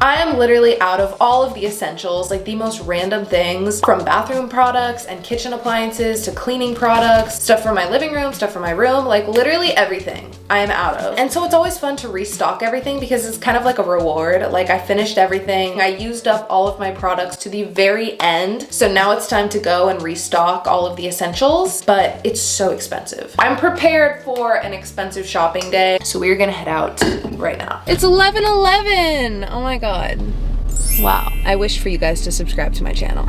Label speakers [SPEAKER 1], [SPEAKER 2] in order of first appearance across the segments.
[SPEAKER 1] I am literally out of all of the essentials, like the most random things, from bathroom products and kitchen appliances to cleaning products, stuff for my living room, stuff for my room, like literally everything I am out of. And so it's always fun to restock everything because it's kind of like a reward. Like I finished everything. I used up all of my products to the very end. So now it's time to go and restock all of the essentials, but it's so expensive. I'm prepared for an expensive shopping day. So we're gonna head out right now. It's 11:11. Oh my God. Wow. I wish for you guys to subscribe to my channel.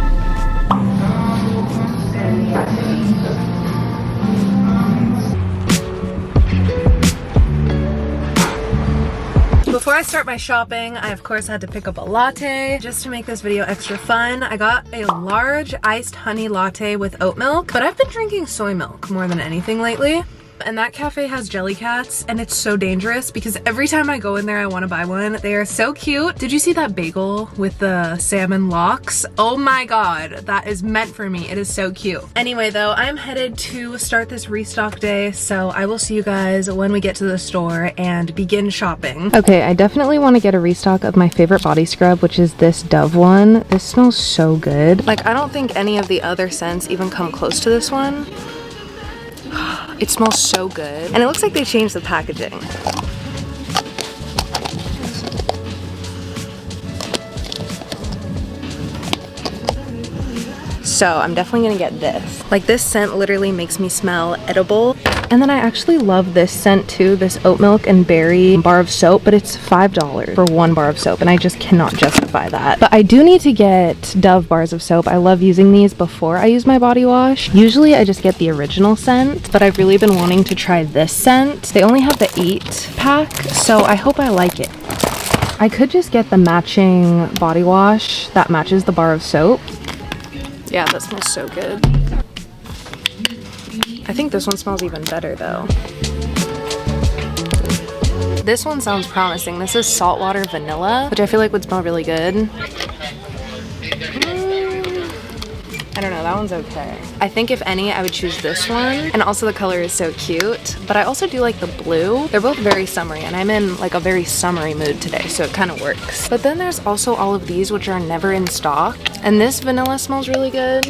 [SPEAKER 1] Before I start my shopping, I of course had to pick up a latte just to make this video extra fun. I got a large iced honey latte with oat milk, but I've been drinking soy milk more than anything lately. And that cafe has jelly cats, and it's so dangerous because every time I go in there I want to buy one. They are so cute. Did you see that bagel with the salmon locks? Oh my God, that is meant for me. It is so cute. Anyway though, I'm headed to start this restock day, so I will see you guys when we get to the store and begin shopping. Okay, I definitely want to get a restock of my favorite body scrub, which is this Dove one. This smells so good. Like, I don't think any of the other scents even come close to this one. It smells so good. And it looks like they changed the packaging. So I'm definitely gonna get this. Like, this scent literally makes me smell edible. And then I actually love this scent too, this oat milk and berry bar of soap, but it's $5 for one bar of soap, and I just cannot justify that. But I do need to get Dove bars of soap. I love using these before I use my body wash. Usually I just get the original scent, but I've really been wanting to try this scent. They only have the 8-pack, so I hope I like it. I could just get the matching body wash that matches the bar of soap. Yeah, that smells so good. I think this one smells even better though. This one sounds promising. This is saltwater vanilla, which I feel like would smell really good. I don't know, that one's okay. I think if any, I would choose this one. And also the color is so cute, but I also do like the blue. They're both very summery, and I'm in like a very summery mood today, so it kind of works. But then there's also all of these, which are never in stock. And this vanilla smells really good.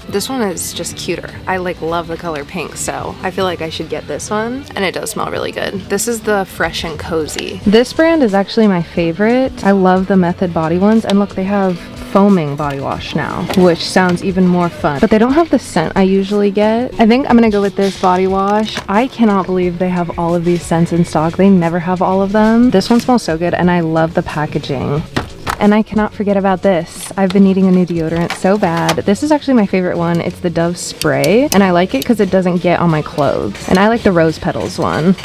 [SPEAKER 1] This one is just cuter. I like love the color pink, so I feel like I should get this one, and it does smell really good. This is the Fresh and Cozy. This brand is actually my favorite. I love the Method body ones, and look, they have foaming body wash now, which sounds even more fun, but they don't have the scent I usually get. I think I'm gonna go with this body wash. I cannot believe they have all of these scents in stock. They never have all of them. This one smells so good, and I love the packaging. And I cannot forget about this. I've been needing a new deodorant so bad. This is actually my favorite one. It's the Dove spray, and I like it because it doesn't get on my clothes. And I like the rose petals one.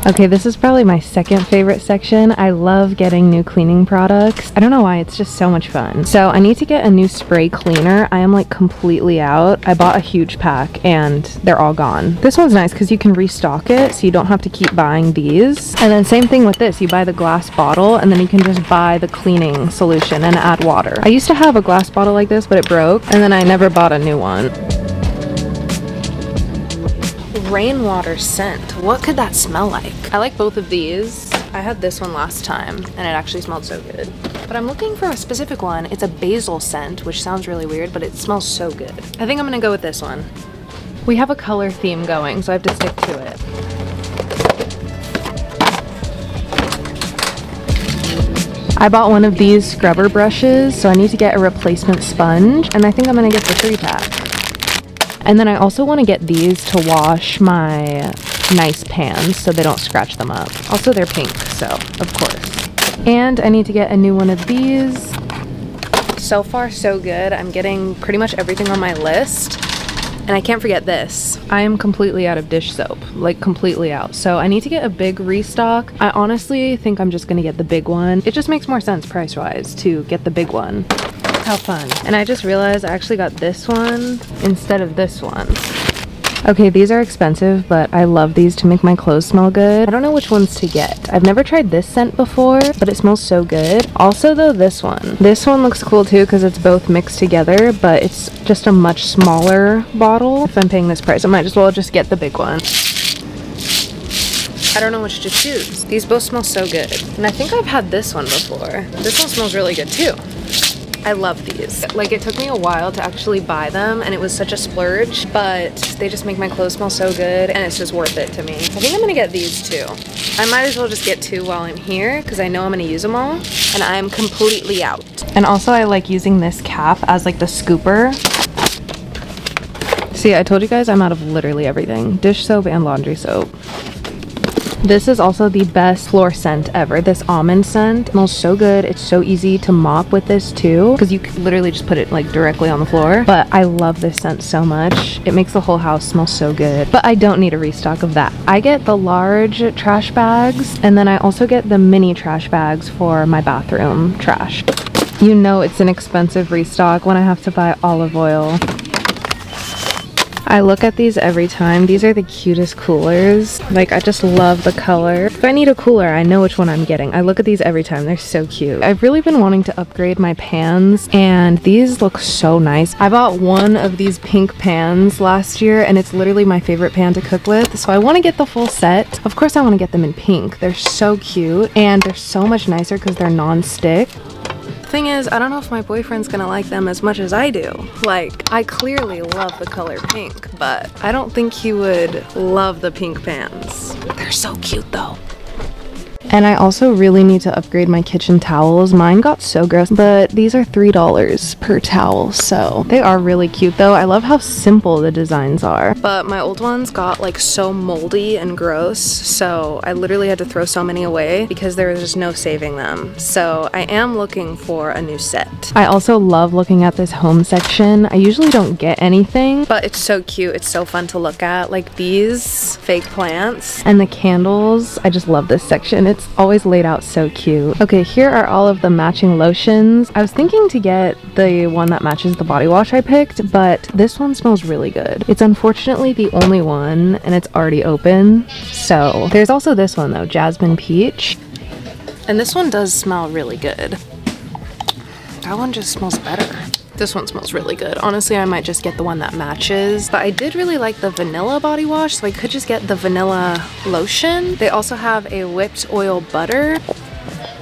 [SPEAKER 1] Okay, this is probably my second favorite section. I love getting new cleaning products. I don't know why, it's just so much fun. So I need to get a new spray cleaner. I am like completely out. I bought a huge pack and they're all gone. This one's nice because you can restock it, so you don't have to keep buying these. And then same thing with this. You buy the glass bottle and then you can just buy the cleaning solution and add water. I used to have a glass bottle like this, but it broke, and then I never bought a new one. Rainwater scent. What could that smell like? I like both of these. I had this one last time and it actually smelled so good. But I'm looking for a specific one. It's a basil scent, which sounds really weird, but it smells so good. I think I'm gonna go with this one. We have a color theme going, so I have to stick to it. I bought one of these scrubber brushes, so I need to get a replacement sponge, and I think I'm gonna get the 3-pack. And then I also want to get these to wash my nice pans so they don't scratch them up. Also, they're pink, so of course. And I need to get a new one of these. So far, so good. I'm getting pretty much everything on my list. And I can't forget this. I am completely out of dish soap, like completely out. So I need to get a big restock. I honestly think I'm just gonna get the big one. It just makes more sense price-wise to get the big one. How fun. And I just realized I actually got this one instead of this one. Okay, these are expensive, but I love these to make my clothes smell good. I don't know which ones to get. I've never tried this scent before, but it smells so good. Also though, this one. This one looks cool too because it's both mixed together, but it's just a much smaller bottle. If I'm paying this price, I might as well just get the big one. I don't know which to choose. These both smell so good. And I think I've had this one before. This one smells really good too. I love these. Like, it took me a while to actually buy them and it was such a splurge, but they just make my clothes smell so good and it's just worth it to me. I think I'm gonna get these too. I might as well just get two while I'm here because I know I'm gonna use them all and I'm completely out. And also I like using this cap as like the scooper. See, I told you guys I'm out of literally everything. Dish soap and laundry soap. This is also the best floor scent ever. This almond scent smells so good. It's so easy to mop with this too because you can literally just put it like directly on the floor. But I love this scent so much. It makes the whole house smell so good. But I don't need a restock of that. I get the large trash bags and then I also get the mini trash bags for my bathroom trash. You know it's an expensive restock when I have to buy olive oil. I look at these every time. These are the cutest coolers. Like, I just love the color. If I need a cooler, I know which one I'm getting. I look at these every time. They're so cute. I've really been wanting to upgrade my pans, and these look so nice. I bought one of these pink pans last year, and it's literally my favorite pan to cook with, so I want to get the full set. Of course, I want to get them in pink. They're so cute, and they're so much nicer because they're non-stick. Thing is, I don't know if my boyfriend's gonna like them as much as I do. Like, I clearly love the color pink, but I don't think he would love the pink pans. They're so cute though. And I also really need to upgrade my kitchen towels. Mine got so gross, but these are $3 per towel, so they are really cute though. I love how simple the designs are. But my old ones got like so moldy and gross, so I literally had to throw so many away because there was just no saving them. So I am looking for a new set. I also love looking at this home section. I usually don't get anything, but it's so cute. It's so fun to look at. Like these fake plants and the candles. I just love this section. It's always laid out so cute. Okay, here are all of the matching lotions. I was thinking to get the one that matches the body wash I picked, but this one smells really good. It's unfortunately the only one and it's already open. So there's also this one though, Jasmine Peach. And this one does smell really good. That one just smells better. This one smells really good. Honestly, I might just get the one that matches. But I did really like the vanilla body wash, so I could just get the vanilla lotion. They also have a whipped oil butter,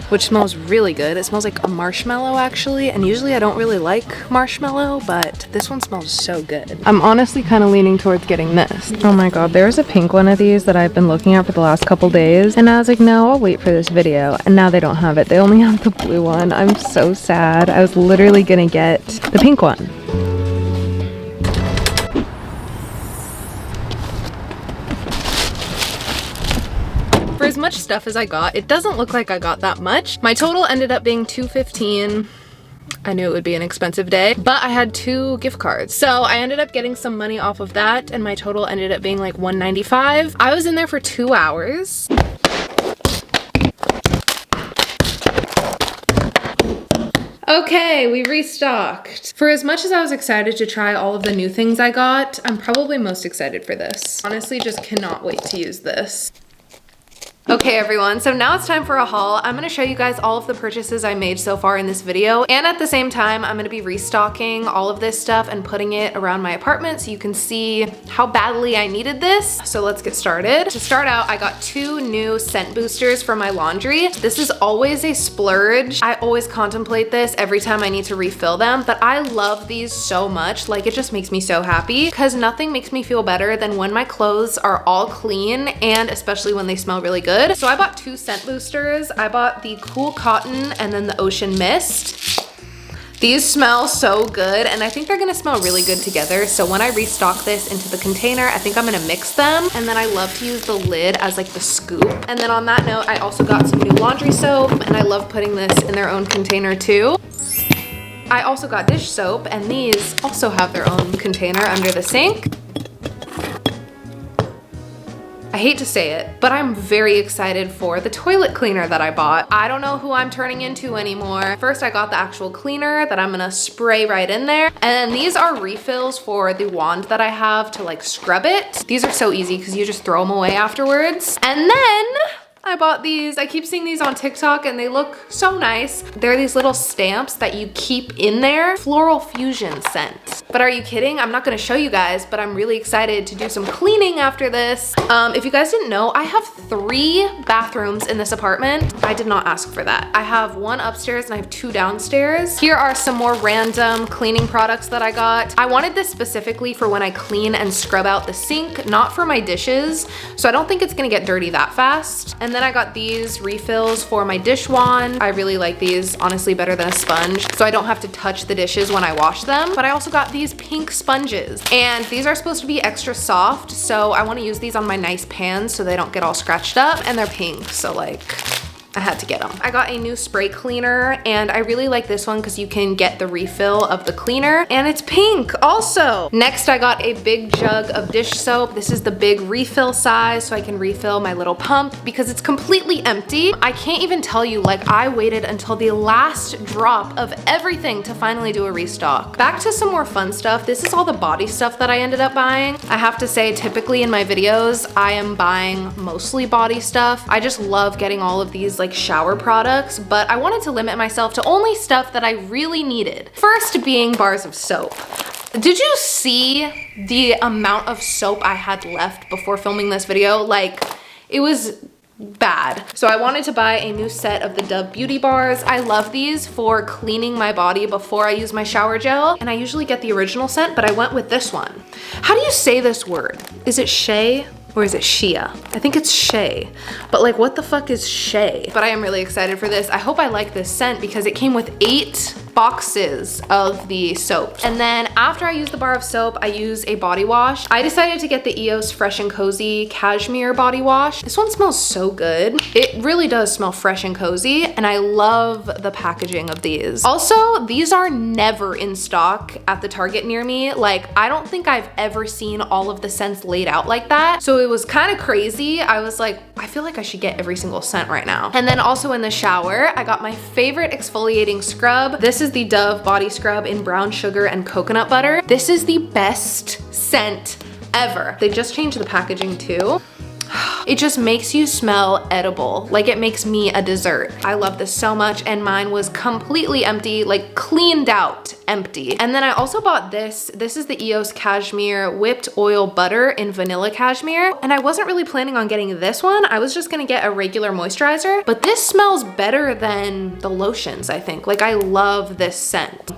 [SPEAKER 1] which smells really good. It smells like a marshmallow actually, and usually I don't really like marshmallow, but this one smells so good. I'm honestly kind of leaning towards getting this. Oh my god, there's a pink one of these that I've been looking at for the last couple days, and I was like, no, I'll wait for this video, and now they don't have it. They only have the blue one. I'm so sad. I was literally gonna get the pink one. For as much stuff as I got, it doesn't look like I got that much. My total ended up being $215. I knew it would be an expensive day, but I had 2 gift cards. So I ended up getting some money off of that, and my total ended up being like $195. I was in there for 2 hours. Okay, we restocked. For as much as I was excited to try all of the new things I got, I'm probably most excited for this. Honestly, just cannot wait to use this. Okay everyone, so now it's time for a haul. I'm gonna show you guys all of the purchases I made so far in this video, and at the same time I'm gonna be restocking all of this stuff and putting it around my apartment so you can see how badly I needed this. So let's get started. To start out, I got 2 new scent boosters for my laundry. This is always a splurge. I always contemplate this every time I need to refill them, but I love these so much. Like, it just makes me so happy because nothing makes me feel better than when my clothes are all clean, and especially when they smell really good. So I bought 2 scent boosters. I bought the Cool Cotton and then the Ocean Mist. These smell so good, and I think they're gonna smell really good together. So when I restock this into the container, I think I'm gonna mix them. And then I love to use the lid as like the scoop. And then on that note, I also got some new laundry soap, and I love putting this in their own container too. I also got dish soap, and these also have their own container under the sink. I hate to say it, but I'm very excited for the toilet cleaner that I bought. I don't know who I'm turning into anymore. First, I got the actual cleaner that I'm gonna spray right in there. And these are refills for the wand that I have to like scrub it. These are so easy because you just throw them away afterwards. And then I bought these. I keep seeing these on TikTok and they look so nice. They're these little stamps that you keep in there. Floral Fusion scent. But are you kidding? I'm not gonna show you guys, but I'm really excited to do some cleaning after this. If you guys didn't know, I have 3 bathrooms in this apartment. I did not ask for that. I have 1 upstairs and I have 2 downstairs. Here are some more random cleaning products that I got. I wanted this specifically for when I clean and scrub out the sink, not for my dishes. So I don't think it's gonna get dirty that fast. And then I got these refills for my dish wand. I really like these, honestly better than a sponge. So I don't have to touch the dishes when I wash them. But I also got these pink sponges. And these are supposed to be extra soft. So I wanna use these on my nice pans so they don't get all scratched up. And they're pink, so like, I had to get them. I got a new spray cleaner and I really like this one because you can get the refill of the cleaner and it's pink also. Next, I got a big jug of dish soap. This is the big refill size so I can refill my little pump because it's completely empty. I can't even tell you, like I waited until the last drop of everything to finally do a restock. Back to some more fun stuff. This is all the body stuff that I ended up buying. I have to say, typically in my videos, I am buying mostly body stuff. I just love getting all of these like shower products, but I wanted to limit myself to only stuff that I really needed. First being bars of soap. Did you see the amount of soap I had left before filming this video? Like, it was bad. So I wanted to buy a new set of the Dove Beauty Bars. I love these for cleaning my body before I use my shower gel, and I usually get the original scent, but I went with this one. How do you say this word? Is it Shea? Or is it Shea? I think it's Shea. But like, what the fuck is Shea? But I am really excited for this. I hope I like this scent because it came with 8 boxes of the soap. And then after I use the bar of soap, I use a body wash. I decided to get the EOS Fresh and Cozy Cashmere body wash. This one smells so good. It really does smell fresh and cozy, and I love the packaging of these. Also, these are never in stock at the Target near me. Like, I don't think I've ever seen all of the scents laid out like that. So it was kind of crazy. I was like, I feel like I should get every single scent right now. And then also in the shower, I got my favorite exfoliating scrub. This is the Dove body scrub in brown sugar and coconut butter. This is the best scent ever. They just changed the packaging too. It just makes you smell edible. Like, it makes me a dessert. I love this so much, and mine was completely empty, like cleaned out empty. And then I also bought this. This is the EOS Cashmere Whipped Oil Butter in Vanilla Cashmere. And I wasn't really planning on getting this one. I was just gonna get a regular moisturizer, but this smells better than the lotions, I think. Like, I love this scent.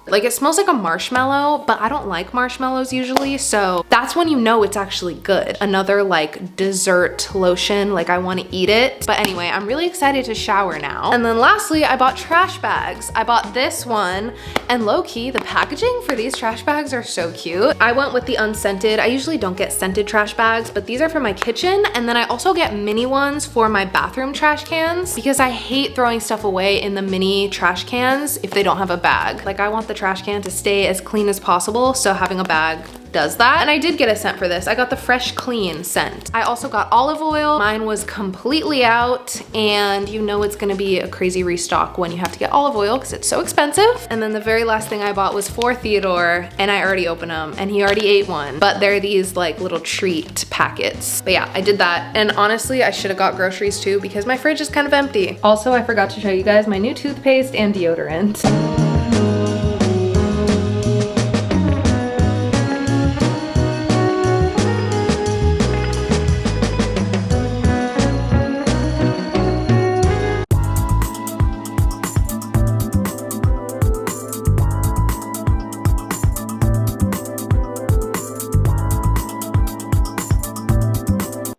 [SPEAKER 1] Like, it smells like a marshmallow, but I don't like marshmallows usually, so that's when you know it's actually good. Another like dessert lotion, like I want to eat it. But anyway, I'm really excited to shower now. And then lastly, I bought trash bags. I bought this one, and low-key, the packaging for these trash bags are so cute. I went with the unscented. I usually don't get scented trash bags, but these are for my kitchen, and then I also get mini ones for my bathroom trash cans because I hate throwing stuff away in the mini trash cans if they don't have a bag. Like, I want the trash can to stay as clean as possible, so having a bag does that. And I did get a scent for this. I got the Fresh Clean scent. I also got olive oil. Mine was completely out, and you know it's gonna be a crazy restock when you have to get olive oil because it's so expensive. And then the very last thing I bought was for Theodore, and I already opened them, and he already ate one. But they're these like little treat packets. But yeah, I did that. And honestly, I should have got groceries too because my fridge is kind of empty. Also, I forgot to show you guys my new toothpaste and deodorant.